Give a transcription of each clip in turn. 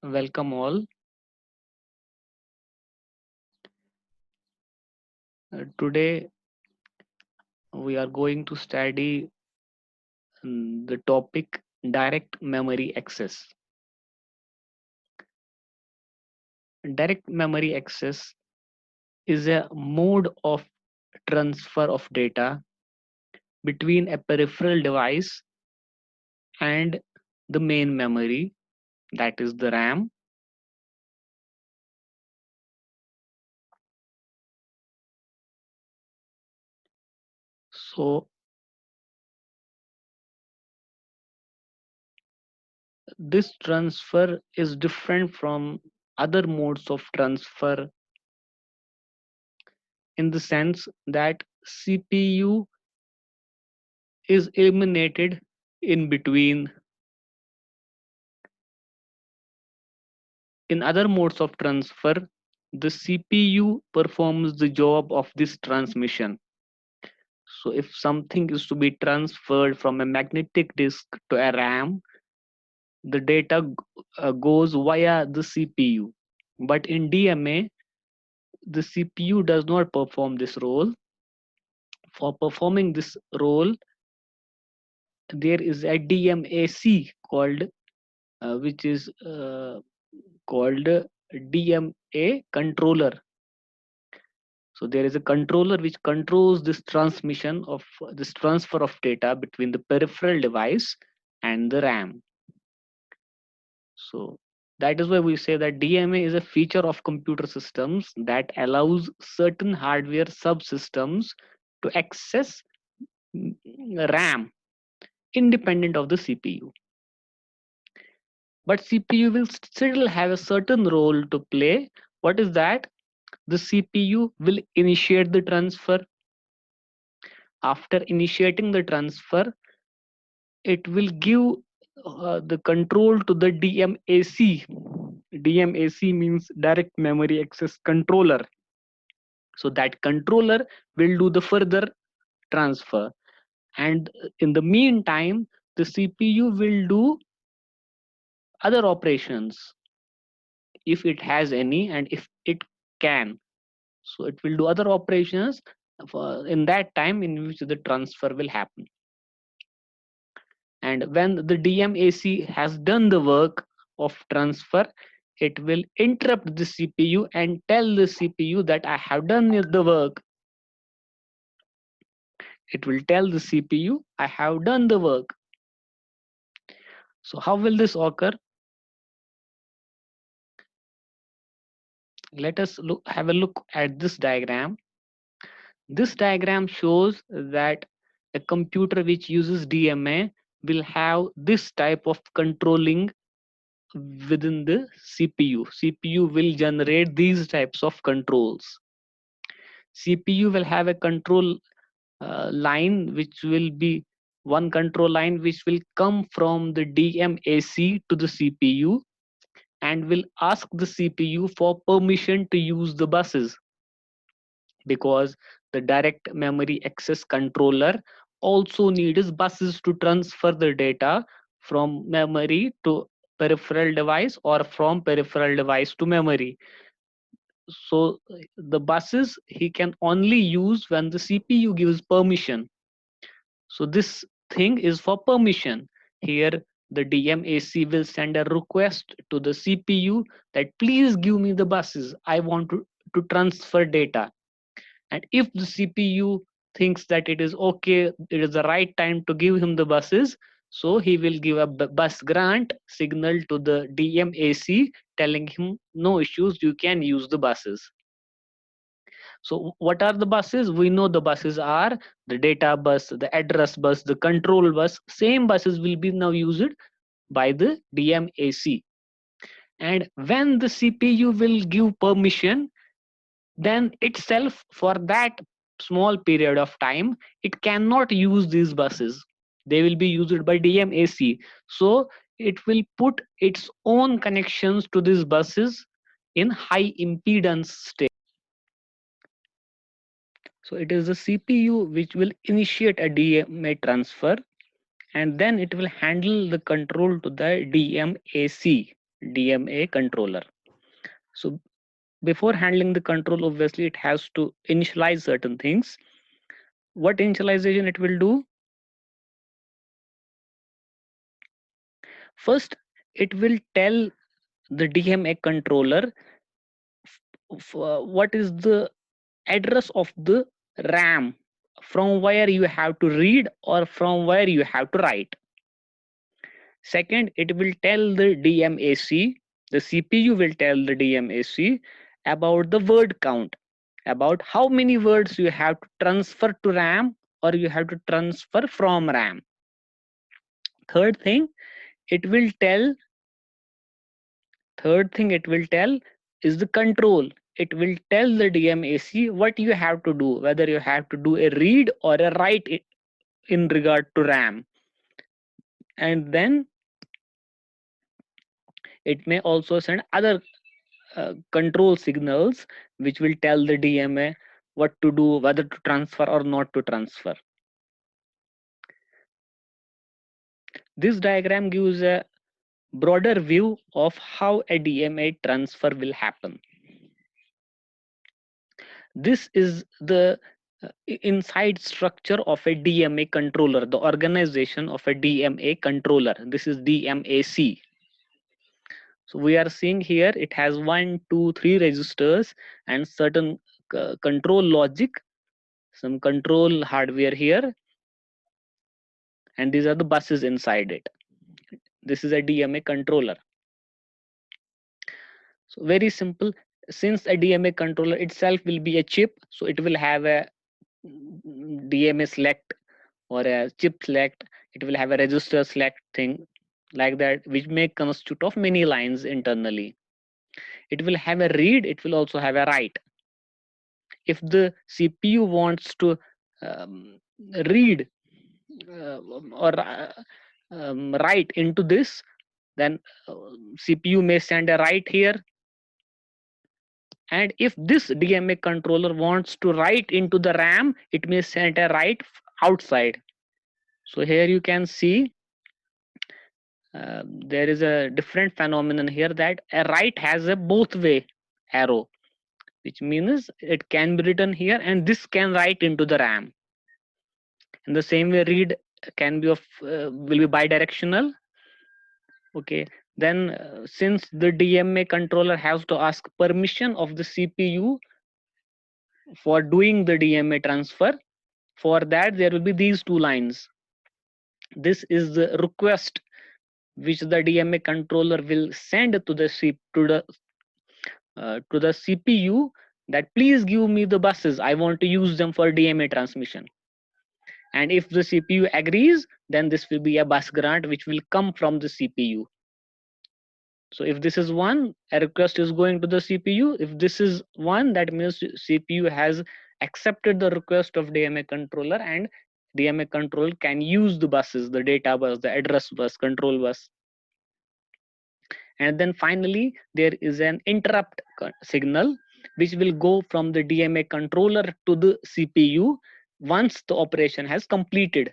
Welcome all. Today we are going to study the topic direct memory access. Direct memory access is a mode of transfer of data between a peripheral device and the main memory, that is the RAM. So this transfer is different from other modes of transfer in the sense that CPU is eliminated in between. In other modes of transfer, the CPU performs the job of this transmission. So if something is to be transferred from a magnetic disk to a RAM, the data goes via the CPU. But in DMA, the CPU does not perform this role. For performing this role, there is a DMAC which is called DMA controller. So there is a controller which controls this transmission of this transfer of data between the peripheral device and the RAM. So that is why we say that DMA is a feature of computer systems that allows certain hardware subsystems to access RAM independent of the CPU. But CPU will still have a certain role to play. What is that? The CPU will initiate the transfer. After initiating the transfer, it will give the control to the DMAC. DMAC means direct memory access controller. So that controller will do the further transfer. And in the meantime, the CPU will do other operations if it has any and if it can. So it will do other operations in that time in which the transfer will happen. And when the DMAC has done the work of transfer, it will interrupt the CPU and tell the CPU that I have done the work. It will tell the CPU I have done the work. So how will this occur? Let us have a look at this diagram. This diagram shows that a computer which uses DMA will have this type of controlling within the CPU. CPU will generate these types of controls. CPU will have a control line which will be one control line which will come from the DMAC to the CPU and will ask the CPU for permission to use the buses, because the direct memory access controller also needs buses to transfer the data from memory to peripheral device or from peripheral device to memory. So the buses he can only use when the CPU gives permission. So this thing is for permission. Here the DMAC will send a request to the CPU that please give me the buses. I want to transfer data. And if the CPU thinks that it is okay, it is the right time to give him the buses, so he will give a bus grant signal to the DMAC telling him no issues, you can use the buses. So what are the buses? We know the buses are the data bus, the address bus, the control bus. Same buses will be now used by the DMAC. And when the CPU will give permission, then itself for that small period of time, it cannot use these buses. They will be used by DMAC. So it will put its own connections to these buses in high impedance state. So it is the CPU which will initiate a DMA transfer, and then it will handle the control to the DMAC. DMA controller. So before handling the control, obviously it has to initialize certain things. What initialization it will do? First, it will tell the DMA controller what is the address of the RAM, from where you have to read or from where you have to write. Second, it will tell the DMAC, the CPU will tell the DMAC about the word count, about how many words you have to transfer to RAM or you have to transfer from RAM. Third thing, it will tell Third thing it will tell is the control. It will tell the DMAC what you have to do, whether you have to do a read or a write in regard to RAM. And then it may also send other control signals which will tell the DMA what to do, whether to transfer or not to transfer. This diagram gives a broader view of how a DMA transfer will happen. This is the inside structure of a DMA controller, the organization of a DMA controller. This is DMAC. So we are seeing here it has 1, 2, 3 registers and certain control logic, some control hardware here, and these are the buses inside it. This is a DMA controller. So very simple. Since a DMA controller itself will be a chip, so it will have a DMA select or a chip select. It will have a register select thing like that, which may constitute of many lines internally. It will have a read, it will also have a write. If the CPU wants to read or write into this, then CPU may send a write here. And if this DMA controller wants to write into the RAM, it may send a write outside. So here you can see there is a different phenomenon here, that a write has a both way arrow, which means it can be written here and this can write into the RAM. In the same way, read can be will be bidirectional. Okay, then since the DMA controller has to ask permission of the CPU for doing the DMA transfer, for that there will be these two lines. This is the request which the DMA controller will send to the CPU, that please give me the buses, I want to use them for DMA transmission. And if the CPU agrees, then this will be a bus grant which will come from the CPU. So if this is one, a request is going to the CPU. If this is one, that means CPU has accepted the request of DMA controller, and DMA control can use the buses, the data bus, the address bus, control bus. And then finally, there is an interrupt signal which will go from the DMA controller to the CPU once the operation has completed.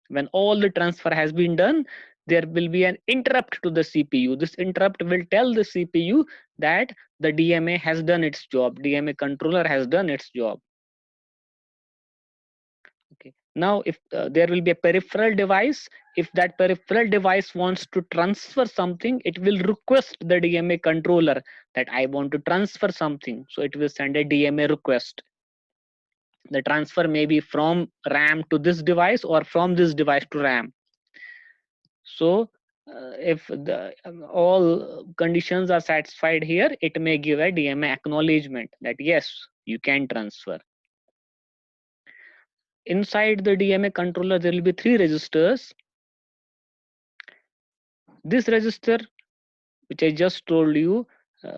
When all the transfer has been done, there will be an interrupt to the CPU. This interrupt will tell the CPU that the DMA has done its job, DMA controller has done its job. Okay. Now, if there will be a peripheral device, if that peripheral device wants to transfer something, it will request the DMA controller that I want to transfer something. So it will send a DMA request. The transfer may be from RAM to this device or from this device to RAM. So if all conditions are satisfied here, it may give a DMA acknowledgement that yes, you can transfer. Inside the DMA controller, there will be 3 registers. This register, which I just told you,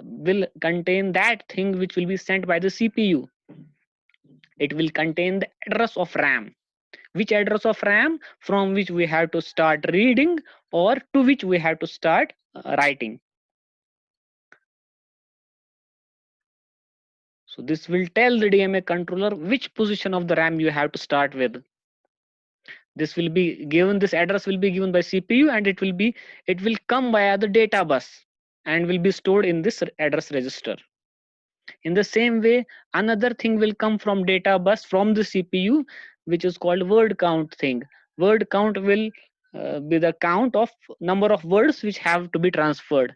will contain that thing which will be sent by the CPU. It will contain the address of RAM. Which address of RAM? From which we have to start reading or to which we have to start writing. So this will tell the DMA controller which position of the RAM you have to start with. This will be given, this address will be given by CPU, and it will come via the data bus. and will be stored in this address register. In the same way, another thing will come from data bus from the CPU, which is called word count thing. Word count will be the count of number of words which have to be transferred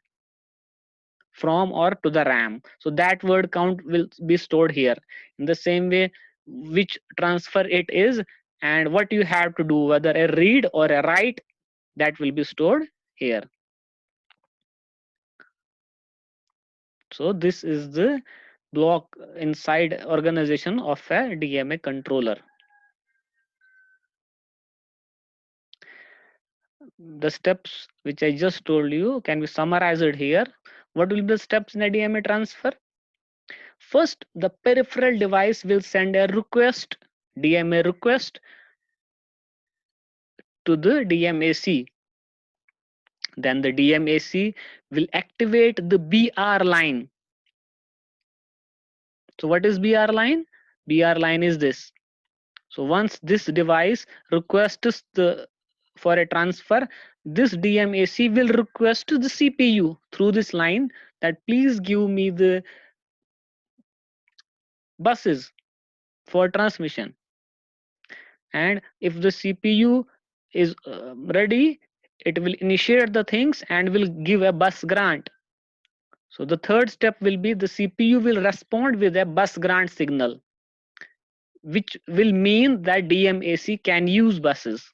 from or to the RAM. So that word count will be stored here. In the same way, which transfer it is and what you have to do, whether a read or a write, that will be stored here. So this is the block inside organization of a DMA controller. The steps which I just told you can be summarized here. What will be the steps in a DMA transfer? First, the peripheral device will send a request, DMA request, to the DMAC. Then the DMAC will activate the BR line. So what is BR line? BR line is this. So once this device requests for a transfer, this DMAC will request to the CPU through this line that please give me the buses for transmission. And if the CPU is ready, it will initiate the things and will give a bus grant. So the third step will be the CPU will respond with a bus grant signal, which will mean that DMAC can use buses.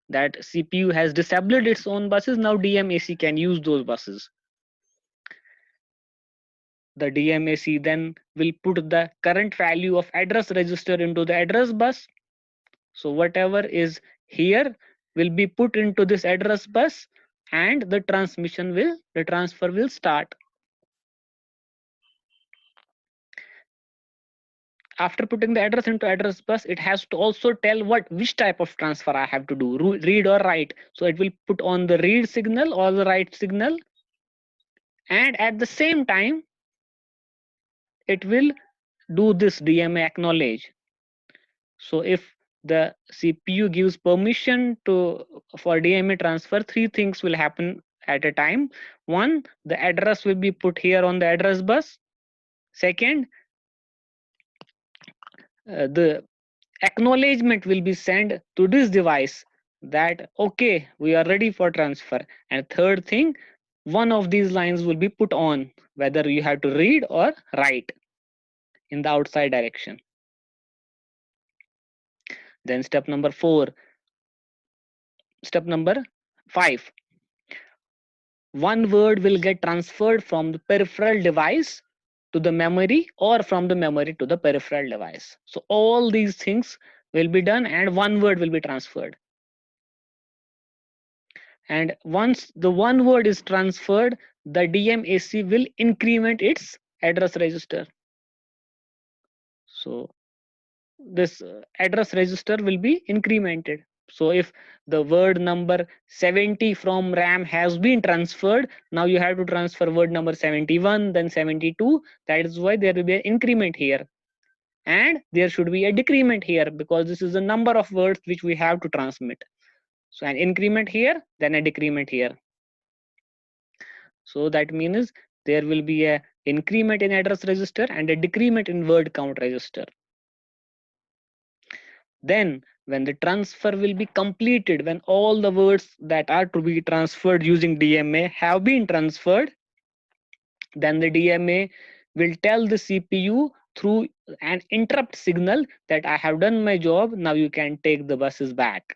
That CPU has disabled its own buses, now DMAC can use those buses. The DMAC then will put the current value of address register into the address bus. So whatever is here will be put into this address bus and the transfer will start. After putting the address into address bus, it has to also tell which type of transfer I have to do, read or write. So it will put on the read signal or the write signal, and at the same time it will do this DMA acknowledge. So if the CPU gives permission for DMA transfer, three things will happen at a time. One, the address will be put here on the address bus. Second, the acknowledgement will be sent to this device that okay, we are ready for transfer. And third thing, one of these lines will be put on, whether you have to read or write in the outside direction. Then step number 5, one word will get transferred from the peripheral device to the memory or from the memory to the peripheral device. So all these things will be done and one word will be transferred. And once the one word is transferred, the DMAC will increment its address register. So this address register will be incremented. So if the word number 70 from RAM has been transferred, now you have to transfer word number 71, then 72. That is why there will be an increment here. And there should be a decrement here because this is the number of words which we have to transmit. So an increment here, then a decrement here. So that means there will be a increment in address register and a decrement in word count register. Then when the transfer will be completed, when all the words that are to be transferred using DMA have been transferred, then the DMA will tell the CPU through an interrupt signal that I have done my job, now you can take the buses back.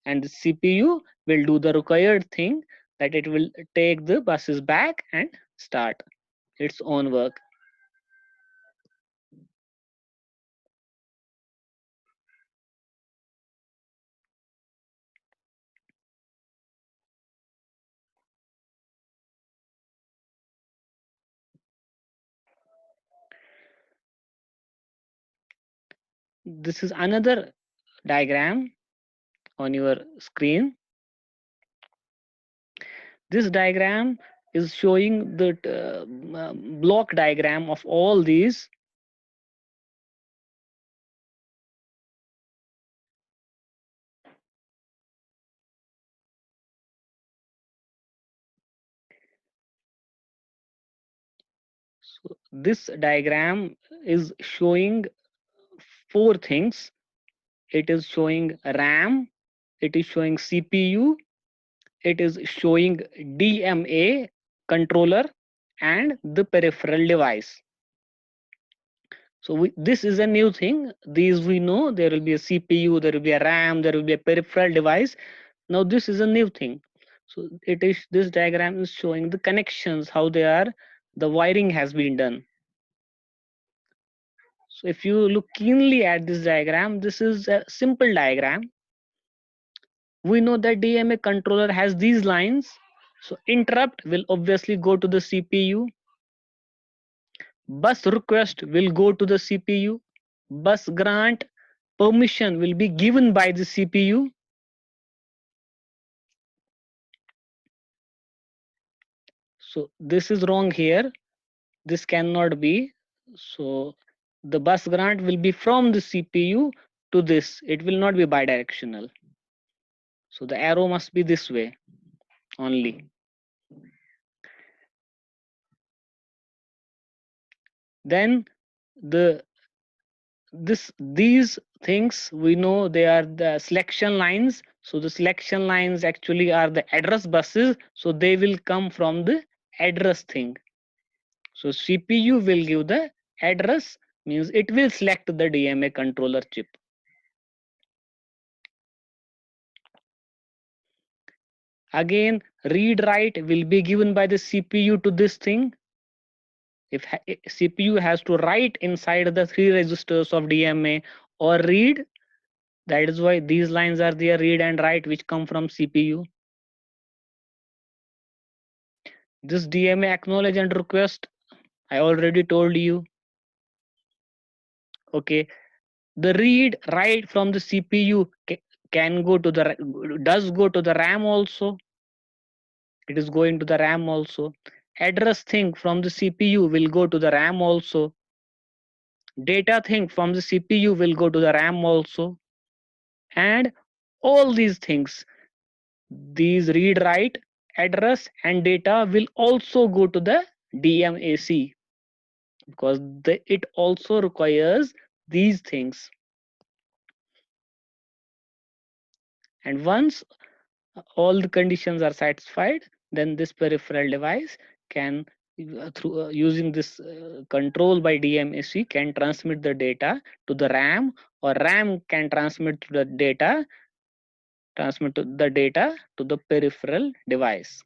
And the CPU will do the required thing, that it will take the buses back and start its own work. This is another diagram on your screen. This diagram is showing the block diagram of all these. So this diagram is showing four things. It is showing RAM, it is showing CPU, it is showing DMA controller, and the peripheral device. So this is a new thing. These we know, there will be a CPU, there will be a RAM, there will be a peripheral device. Now this is a new thing. So it is, this diagram is showing the connections, how they are, the wiring has been done. So if you look keenly at this diagram, this is a simple diagram. We know that DMA controller has these lines. So interrupt will obviously go to the CPU. Bus request will go to the CPU. Bus grant permission will be given by the CPU. So this is wrong here. This cannot be. So the bus grant will be from the CPU to this. It will not be bidirectional. So the arrow must be this way only. Then these things we know they are the selection lines. So the selection lines actually are the address buses. So they will come from the address thing. So CPU will give the address, means it will select the DMA controller chip. Again, read write will be given by the CPU to this thing. If CPU has to write inside the 3 registers of DMA or read, that is why these lines are there, read and write, which come from CPU. This DMA acknowledge and request, I already told you. Okay, the read write from the CPU can go to the, does go to the RAM also. It is going to the RAM also. Address thing from the CPU will go to the RAM also. Data thing from the CPU will go to the RAM also. And all these things, these read write, address and data will also go to the DMAC, because it also requires these things. And once all the conditions are satisfied, then this peripheral device can, through using this control by DMAC, can transmit the data to the RAM, or RAM can transmit to the data, to the peripheral device.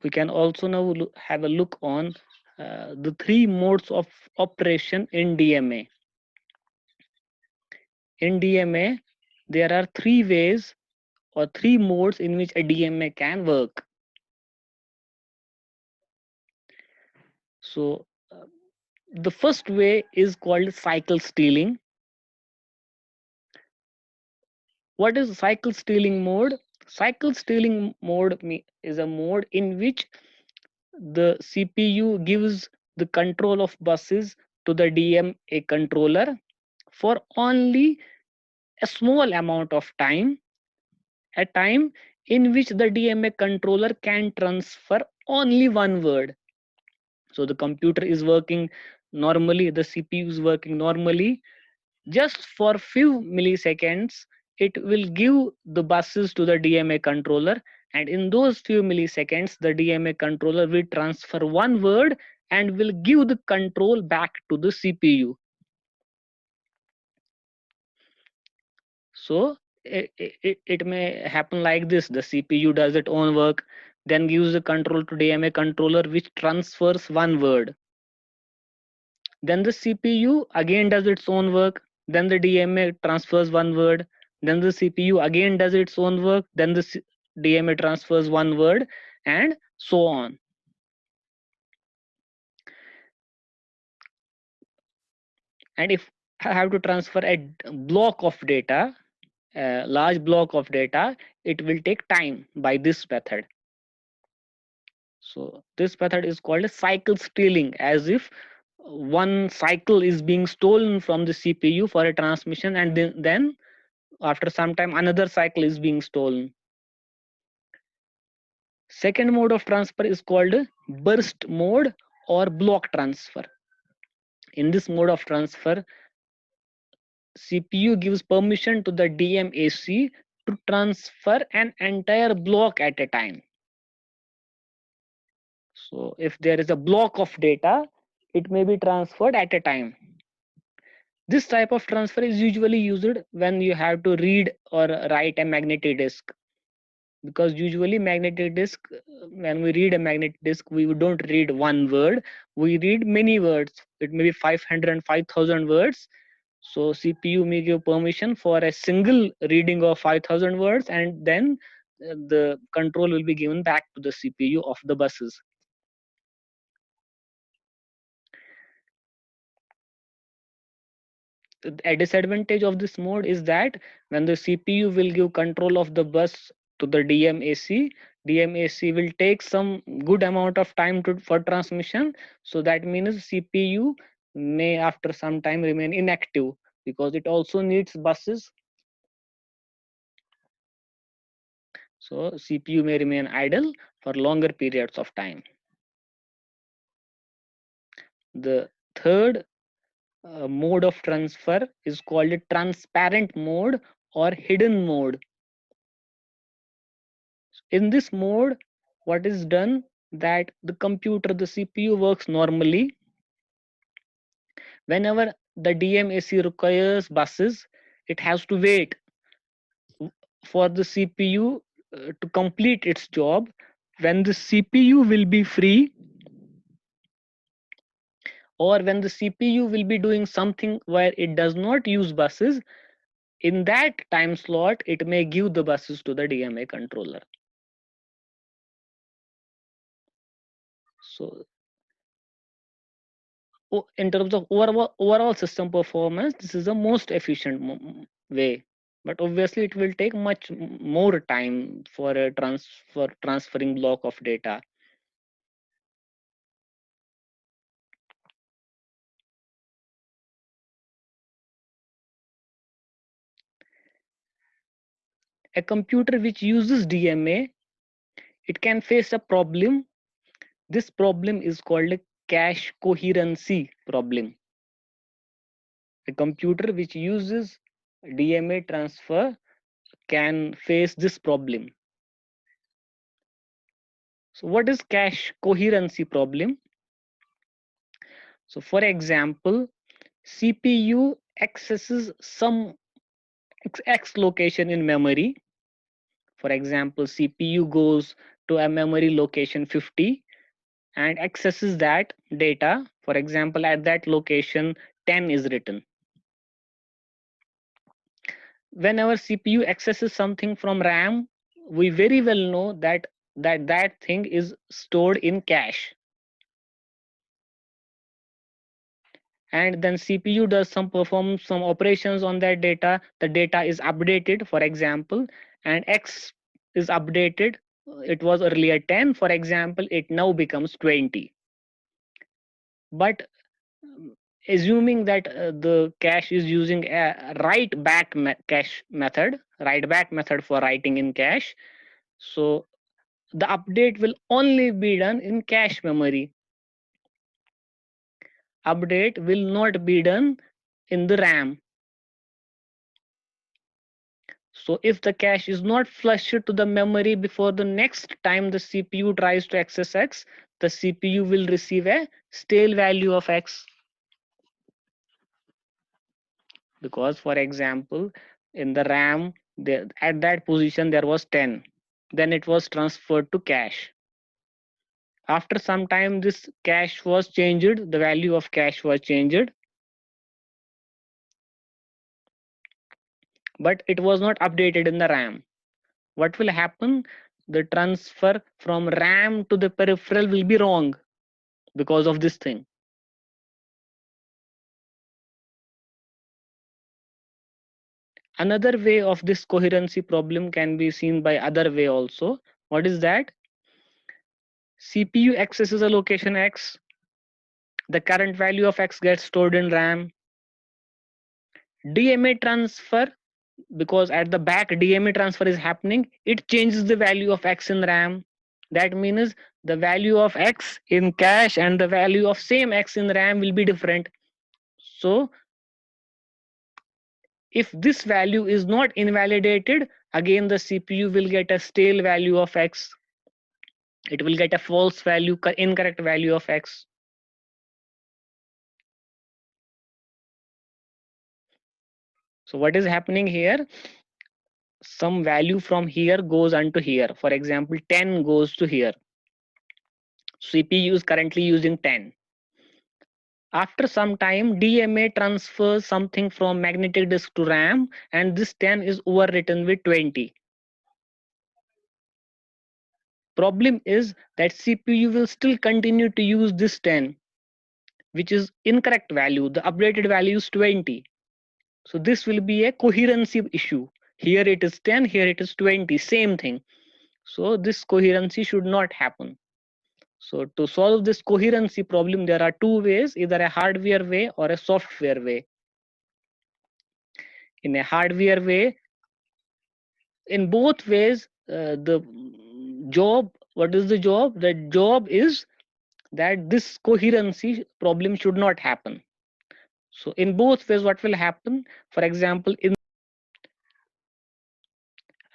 We can also now have a look on the 3 modes of operation in DMA. In DMA, there are 3 ways or 3 modes in which a DMA can work. So the first way is called cycle stealing. What is cycle stealing mode? Cycle stealing mode is a mode in which the CPU gives the control of buses to the DMA controller for only a small amount of time, a time in which the DMA controller can transfer only one word. So the computer is working normally, the CPU is working normally. Just for few milliseconds, it will give the buses to the DMA controller, and in those few milliseconds, the DMA controller will transfer one word and will give the control back to the CPU. So it may happen like this: the CPU does its own work, then gives the control to DMA controller, which transfers one word. Then the CPU again does its own work, then the DMA transfers one word, then the CPU again does its own work, then the DMA transfers one word, and so on. And if I have to transfer a block of data, a large block of data, it will take time by this method. So this method is called a cycle stealing, as if one cycle is being stolen from the CPU for a transmission, and then after some time another cycle is being stolen. Second mode of transfer is called burst mode or block transfer. In this mode of transfer, CPU gives permission to the DMAC to transfer an entire block at a time. So if there is a block of data, it may be transferred at a time. This type of transfer is usually used when you have to read or write a magnetic disk, because usually magnetic disk, when we read a magnetic disk, we don't read one word, we read many words. It may be 500 and 5000 words. So CPU may give permission for a single reading of 5000 words, and then the control will be given back to the CPU of the buses. A disadvantage of this mode is that when the CPU will give control of the bus to the DMAC, DMAC will take some good amount of time for transmission. So that means CPU may after some time remain inactive, because it also needs buses. So CPU may remain idle for longer periods of time. The third mode of transfer is called a transparent mode or hidden mode. In this mode, what is done, that the computer, the CPU works normally. Whenever the DMAC requires buses, it has to wait for the CPU to complete its job. When the CPU will be free, or when the CPU will be doing something where it does not use buses, in that time slot it may give the buses to the DMA controller. So in terms of overall system performance, this is the most efficient way, but obviously it will take much more time for a transferring block of data. A computer which uses DMA, it can face a problem. This problem is called a cache coherency problem. A computer which uses DMA transfer can face this problem. So what is cache coherency problem? So for example, CPU accesses some X location in memory. For example, CPU goes to a memory location 50 and accesses that data. For example, at that location 10 is written. Whenever CPU accesses something from RAM, we very well know that that thing is stored in cache. And then CPU does perform some operations on that data. The data is updated, for example, and X is updated. It was earlier 10, for example, it now becomes 20. But assuming that the cache is using a cache method, write back method for writing in cache, so the update will only be done in cache memory. Update will not be done in the RAM. So if the cache is not flushed to the memory before the next time the CPU tries to access X, the CPU will receive a stale value of X. Because for example, in the RAM, at that position there was 10. Then it was transferred to cache. After some time, this cache was changed, the value of cache was changed, but it was not updated in the RAM. What will happen? The transfer from RAM to the peripheral will be wrong because of this thing. Another way of this coherency problem can be seen by other way also. What is that? CPU accesses a location X. The current value of X gets stored in RAM. DMA transfer, because at the back DMA transfer is happening, it changes the value of X in RAM. That means the value of X in cache and the value of same X in RAM will be different. So if this value is not invalidated, again the CPU will get a stale value of X. It will get a false value, incorrect value of X. So what is happening here? Some value from here goes onto here. For example, 10 goes to here. CPU is currently using 10. After some time, DMA transfers something from magnetic disk to RAM, and this 10 is overwritten with 20. Problem is that CPU will still continue to use this 10, which is incorrect value. The updated value is 20. So this will be a coherency issue. Here it is 10, here it is 20, same thing. So this coherency should not happen. So to solve this coherency problem, there are two ways, either a hardware way or a software way. In a hardware way, in both ways, the job, what is the job? The job is that this coherency problem should not happen. So in both ways, what will happen? For example,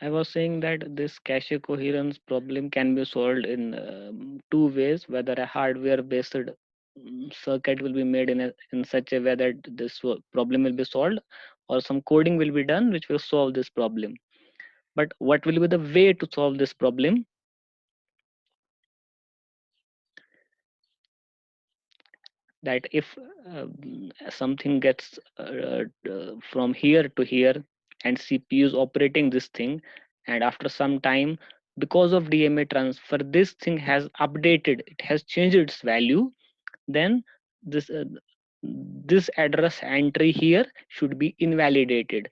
I was saying that this cache coherence problem can be solved in two ways, whether a hardware based circuit will be made in such a way that this problem will be solved, or some coding will be done which will solve this problem. But what will be the way to solve this problem? That if something gets from here to here and CPU is operating this thing, and after some time, because of DMA transfer, this thing has updated, it has changed its value, then this this address entry here should be invalidated.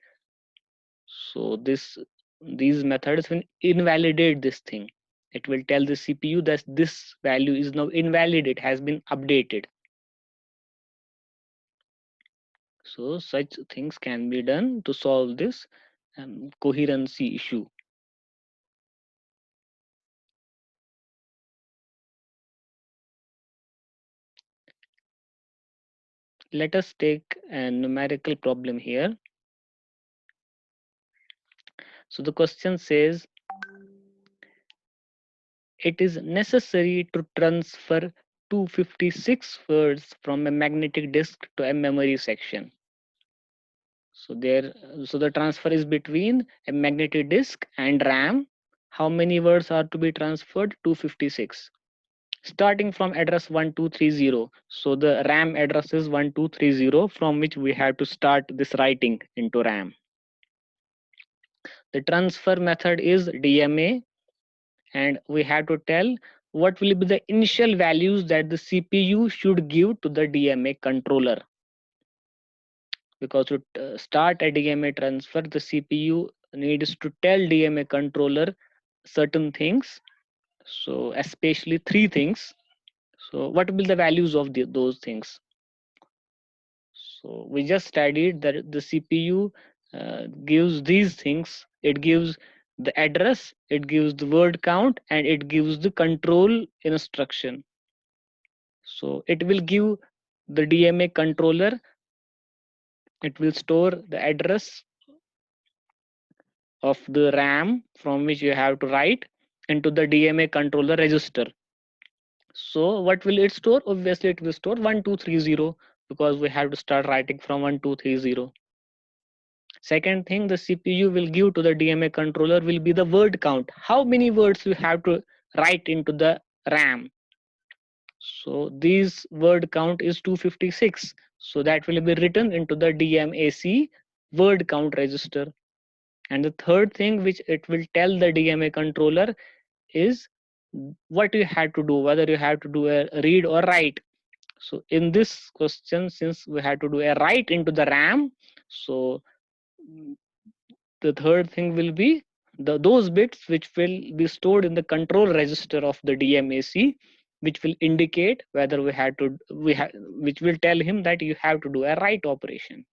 So these methods will invalidate this thing. It will tell the CPU that this value is now invalid, it has been updated. So such things can be done to solve this coherency issue. Let us take a numerical problem here. So the question says, it is necessary to transfer 256 words from a magnetic disk to a memory section. So the transfer is between a magnetic disk and RAM. How many words are to be transferred? 256. Starting from address 1230. So the RAM address is 1230, from which we have to start this writing into RAM. The transfer method is DMA, and we have to tell what will be the initial values that the CPU should give to the DMA controller. Because to start a DMA transfer, the CPU needs to tell DMA controller certain things. So especially three things. So what will be the values of those things? So we just studied that the CPU gives these things. It gives the address, it gives the word count, and it gives the control instruction. So it will give the DMA controller, it will store the address of the RAM from which you have to write into the DMA controller register. So what will it store? Obviously it will store 1230, because we have to start writing from 1230. Second thing the CPU will give to the DMA controller will be the word count. How many words you have to write into the RAM? So this word count is 256. So that will be written into the DMAC word count register. And the third thing which it will tell the DMA controller is what you have to do, whether you have to do a read or write. So in this question, since we have to do a write into the RAM, so the third thing will be, those bits which will be stored in the control register of the DMAC, will be written into the RAM. which will indicate whether we have which will tell him that you have to do a write operation.